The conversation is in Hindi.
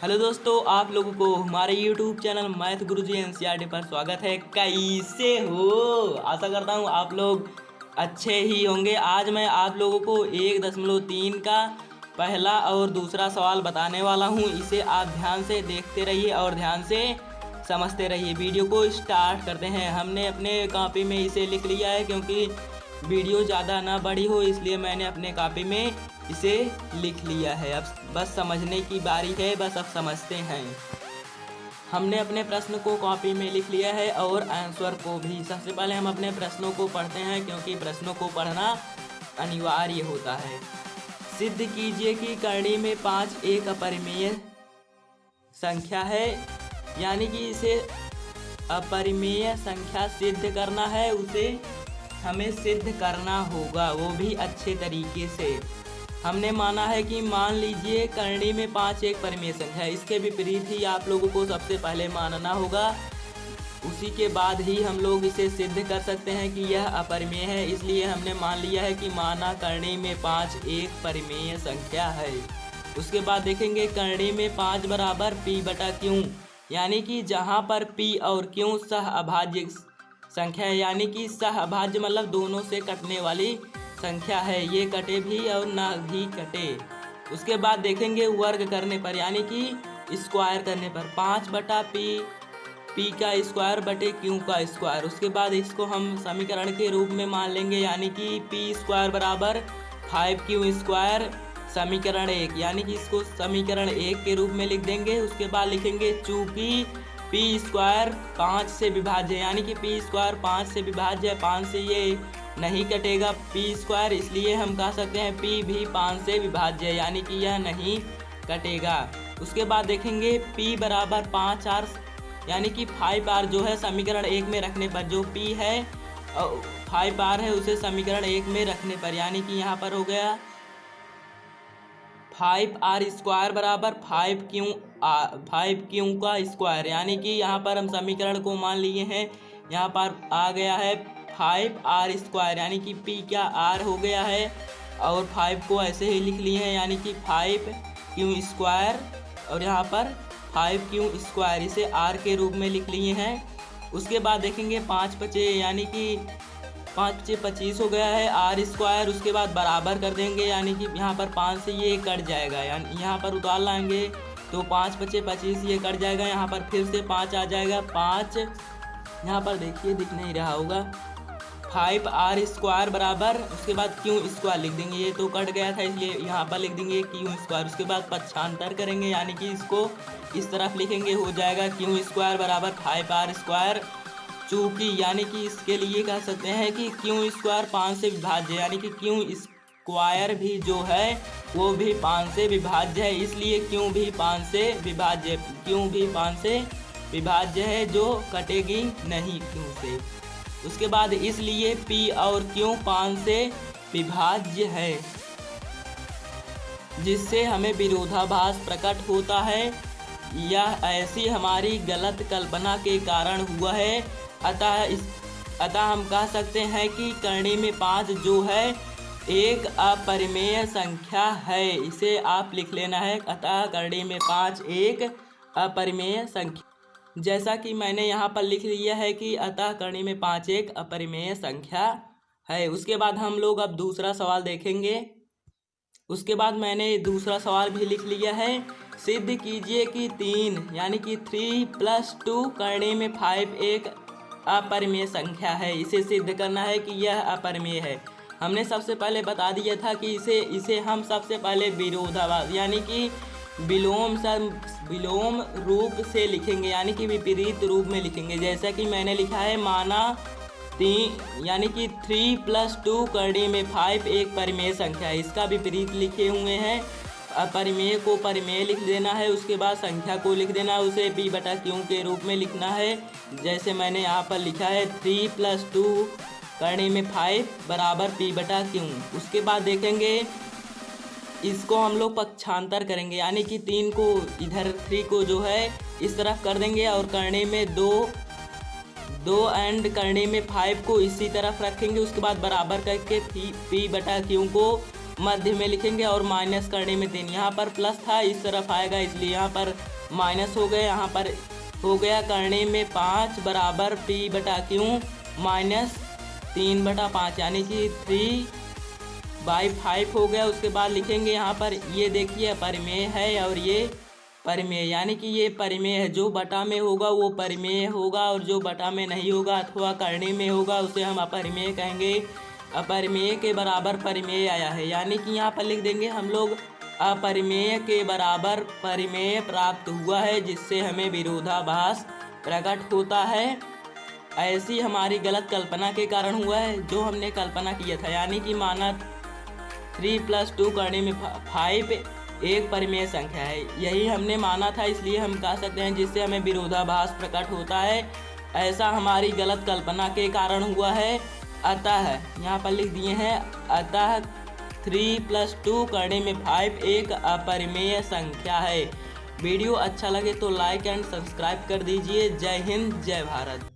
हेलो दोस्तों, आप लोगों को हमारे YouTube चैनल मैथ गुरुजी एनसीईआरटी पर स्वागत है। कैसे हो? आशा करता हूँ आप लोग अच्छे ही होंगे। आज मैं आप लोगों को 1.3 का पहला और दूसरा सवाल बताने वाला हूँ। इसे आप ध्यान से देखते रहिए और ध्यान से समझते रहिए। वीडियो को स्टार्ट करते हैं। हमने अपने कॉपी में इसे लिख लिया है क्योंकि वीडियो ज़्यादा ना बड़ी हो, इसलिए मैंने अपने कॉपी में इसे लिख लिया है। अब बस समझने की बारी है, बस अब समझते हैं। हमने अपने प्रश्न को कॉपी में लिख लिया है और आंसर को भी। सबसे पहले हम अपने प्रश्नों को पढ़ते हैं क्योंकि प्रश्नों को पढ़ना अनिवार्य होता है। सिद्ध कीजिए कि करणी में 5 एक अपरिमेय संख्या है, यानी कि इसे अपरिमेय संख्या सिद्ध करना है, उसे हमें सिद्ध करना होगा, वो भी अच्छे तरीके से। हमने माना है कि मान लीजिए करणी में 5 एक परिमेय संख्या है। इसके विपरीत ही आप लोगों को सबसे पहले मानना होगा, उसी के बाद ही हम लोग इसे सिद्ध कर सकते हैं कि यह अपरिमेय है। इसलिए हमने मान लिया है कि माना करणी में 5 एक परिमेय संख्या है। उसके बाद देखेंगे करणी में 5 बराबर p बटा q, यानी कि जहाँ पर p और q सह अभाज्य संख्या है, यानी कि सह अभाज्य मतलब दोनों से कटने वाली संख्या है। ये कटे भी और ना भी कटे। उसके बाद देखेंगे वर्ग करने पर, यानी कि स्क्वायर करने पर 5 बटा p का स्क्वायर बटे q का स्क्वायर। उसके बाद इसको हम समीकरण के रूप में मान लेंगे, यानी कि p स्क्वायर बराबर 5q स्क्वायर समीकरण 1, यानी कि इसको समीकरण 1 के रूप में लिख देंगे। उसके बाद लिखेंगे चूँकि p स्क्वायर 5 से विभाज्य है, यानी कि p स्क्वायर 5 से विभाज्य है, 5 से ये नहीं कटेगा p स्क्वायर, इसलिए हम कह सकते हैं p भी 5 से विभाज्य है, यानी कि यह नहीं कटेगा। उसके बाद देखेंगे p बराबर 5r, यानी कि 5r जो है समीकरण 1 में रखने पर, जो p है 5r है उसे समीकरण 1 में रखने पर, यानी कि यहाँ पर हो गया 5r स्क्वायर बराबर 5q का स्क्वायर, यानी कि यहाँ पर हम समीकरण को मान लिए हैं। यहाँ पर आ गया है 5r स्क्वायर, यानी कि p क्या r हो गया है और 5 को ऐसे ही लिख लिए हैं, यानी कि 5q स्क्वायर और यहाँ पर 5q स्क्वायर, इसे r के रूप में लिख लिए हैं। उसके बाद देखेंगे 5 बचे, यानी कि 5 बचे 25 हो गया है r स्क्वायर। उसके बाद बराबर कर देंगे, यानी कि यहाँ पर 5 से ये कट जाएगा, यानी यहाँ पर उतार लाएंगे तो 5 बचे 25 ये कट जाएगा। यहाँ पर फिर से 5 आ जाएगा, 5 यहाँ पर देखिए दिख नहीं रहा होगा, 5r स्क्वायर बराबर, उसके बाद q स्क्वायर लिख देंगे, ये तो कट गया था इसलिए यहाँ पर लिख देंगे q स्क्वायर। उसके बाद पक्षांतर करेंगे, यानी कि इसको इस तरफ लिखेंगे, हो जाएगा q स्क्वायर बराबर 5r स्क्वायर। चूँकि यानी कि इसके लिए कह सकते हैं कि q स्क्वायर 5 से विभाज्य है, यानी कि q स्क्वायर भी जो है वो भी 5 से विभाज्य है, इसलिए q भी 5 से विभाज्य है, जो कटेगी नहीं q से। उसके बाद इसलिए p और q 5 से विभाज्य है, जिससे हमें विरोधाभास प्रकट होता है। यह ऐसी हमारी गलत कल्पना के कारण हुआ है। अतः हम कह सकते हैं कि करणी में 5 जो है एक अपरिमेय संख्या है। इसे आप लिख लेना है, अतः करणी में 5 एक अपरिमेय संख्या, जैसा कि मैंने यहाँ पर लिख लिया है कि अतः करणी में 5 एक अपरिमेय संख्या है। उसके बाद हम लोग अब दूसरा सवाल देखेंगे। उसके बाद मैंने दूसरा सवाल भी लिख लिया है। सिद्ध कीजिए कि 3 यानी कि 3 + 2 करणी में 5 एक अपरिमेय संख्या है। इसे सिद्ध करना है कि यह अपरिमेय है। हमने सबसे पहले बता दिया था कि इसे हम सबसे पहले विरोधाभास यानी कि विलोम रूप से लिखेंगे, यानी कि विपरीत रूप में लिखेंगे। जैसा कि मैंने लिखा है, माना 3 यानी कि 3 + 2 करणी में 5 एक परिमेय संख्या है। इसका विपरीत लिखे हुए हैं, अपरिमेय को परिमेय लिख देना है, उसके बाद संख्या को लिख देना है, उसे p बटा q के रूप में लिखना है। जैसे मैंने यहाँ पर लिखा है 3 + 2 करणी में 5 बराबर p बटा q। उसके बाद देखेंगे इसको हम लोग पक्षांतर करेंगे, यानी कि 3 को इधर 3 को जो है इस तरफ कर देंगे और करणी में 2 एंड करणी में 5 को इसी तरफ रखेंगे। उसके बाद बराबर करके p बटा q को मध्य में लिखेंगे और माइनस करने में 3। यहाँ पर प्लस था इस तरफ आएगा इसलिए यहाँ पर माइनस हो गया। यहाँ पर हो गया करने में 5 बराबर p/q माइनस 3/5 यानी कि 3/5 हो गया। उसके बाद लिखेंगे यहाँ पर ये देखिए अपरिमेय है और ये परिमेय, यानी कि ये परिमेय है। जो बटा में होगा वो परिमेय होगा और जो बटा में नहीं होगा अथवा करने में होगा उसे हम अपरिमेय कहेंगे। अपरिमेय के बराबर परिमेय आया है, यानी कि यहाँ पर लिख देंगे हम लोग अपरिमेय के बराबर परिमेय प्राप्त हुआ है, जिससे हमें विरोधाभास प्रकट होता है। ऐसी हमारी गलत कल्पना के कारण हुआ है जो हमने कल्पना किया था, यानी कि माना 3 + 2 करने में 5 एक परिमेय संख्या है, यही हमने माना था, इसलिए हम कह सकते हैं जिससे हमें विरोधाभास प्रकट होता है। ऐसा हमारी गलत कल्पना के कारण हुआ है। अतः यहाँ पर लिख दिए हैं अतः 3 + 2 करने में 5 एक अपरिमेय संख्या है। वीडियो अच्छा लगे तो लाइक एंड सब्सक्राइब कर दीजिए। जय हिंद, जय भारत।